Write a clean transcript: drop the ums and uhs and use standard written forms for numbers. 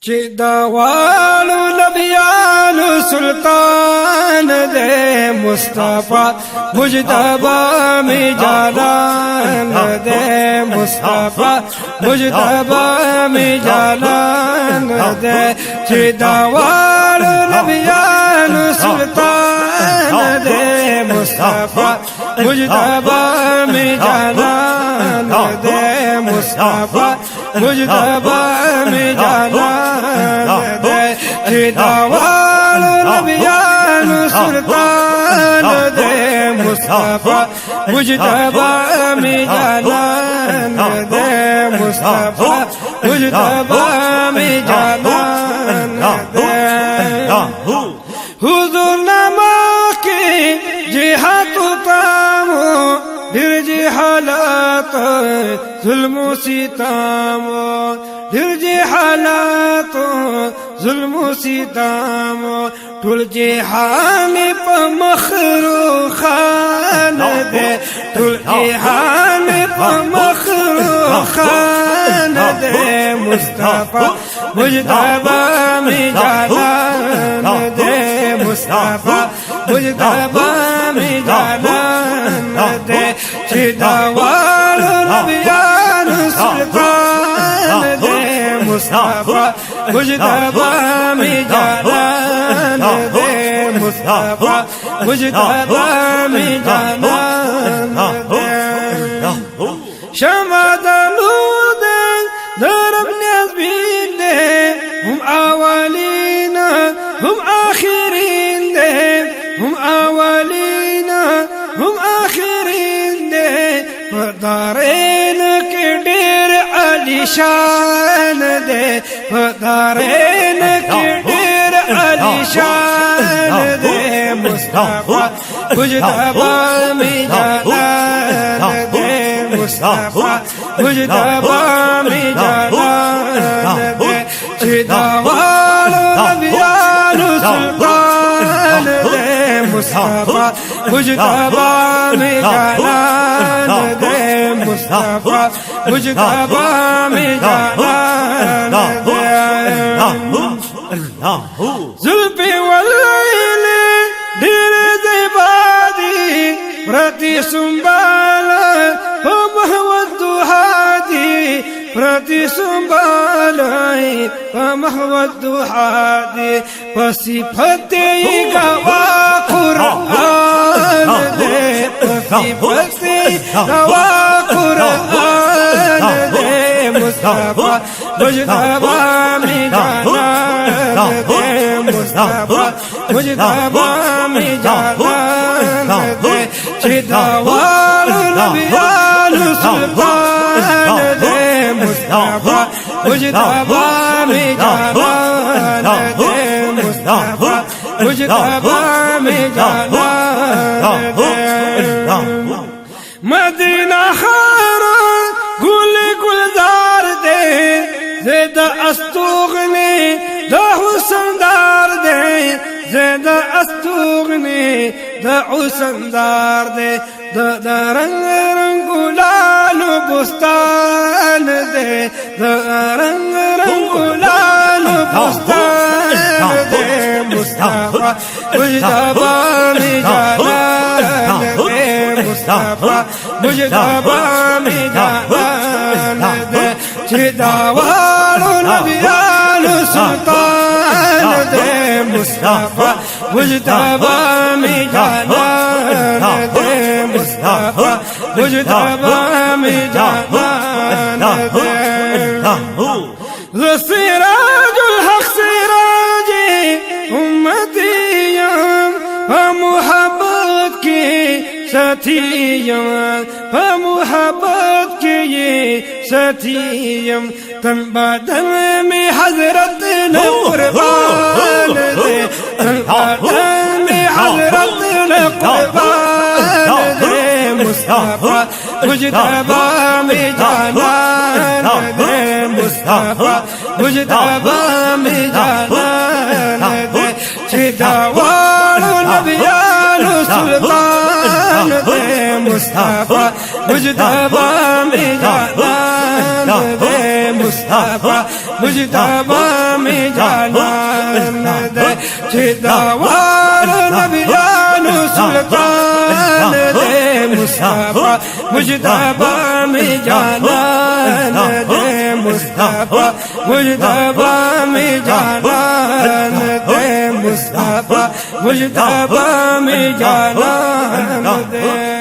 چدوالو نبیانو سلطان دے مصطفیٰ مجتبی میں جانان دے مصطفیٰ مجتبی میں جانان دے چدوالو نبیانو سلطان دے مصطفیٰ مجتبی میں جانان دے مصطفیٰ مجتبی میں جانان دے چدوالو نبیانو سلطان دے مصطفیٰ مجتبی میں جانان دے مصطفیٰ مجتبی میں جانان دے حضور نما کی جہاد تامو پھر جہالات ظلم و ستم پھر جہالات ظلم و ستم ٹول جہان پہ مخلوقان دے ٹول جہان پہ مخلوقان دے مصطفیٰ مجتبی میں جانان دے مصطفیٰ مجتبی میں جانان دے چدوالو نبیانو سلطان دے مصطفیٰ مجتبی میں جانان دے مصطفیٰ مجتبی میں جانان دے شمع دلود درب نزبین دے ہم اولین ہم آخرین دے ہم اولین ہم آخرین دے پردارین کے ڈیر علی شان دے پردارین کے ڈیر علی شان دے مصطفیٰ مجتبی میں جانان دے مصطفیٰ مجتبی میں جانان دے چدوالو نبیانو سلطان دے مصطفیٰ مجتبی میں جانان دے مصطفیٰ مجتبی میں جانان دے زلف واللیل دیر زبادی پرتی سنبالا محمد ہادی پرتی سنبالائی محمد ہادی پصفت گوا قرآن دے پصفت گوا قرآن دے مصطفیٰ مجتبی میں جانان دے مصطفیٰ مجتبی میں جانان دے چدوالو نبیانو سلطان دے مصطفیٰ مجتبی میں جانان دے مصطفیٰ مجتبی میں جانان دے مدینہ خارا گل گلزار دے زید استوغنی دا حسن دار دے زید استوغنی دا حسن دار دے دا رنگ رنگولانو بستان دے دا رنگ رنگولانو بستان دے مصطفیٰ مجتبی میں جانان دے مصطفیٰ مجتبی میں جانان دے چدوالو نبیانو سلطان دے مصطفیٰ مجتبی میں جانان دے مصطفیٰ مجتبی میں جانان دے سراج الحق سراجی امتیم محبت کی ساتھیم محبت کی یہ ساتھیم تن بدن میں حضرت نے قربان دے تن بدن میں حضرت نے قربان دے مصطفیٰ مجتبی میں جانان دے مصطفیٰ مجتبی میں جانان دے چدوالو نبیانو سلطان دے مصطفیٰ مجتبیٰ میں جانان دے مصطفیٰ مجتبیٰ میں جانان دے چدوار نبیان سلطان دے مصطفیٰ مجتبیٰ میں جانان دے مصطفیٰ مجتبیٰ میں جانان دے مصطفیٰ مجتبیٰ میں جانان دے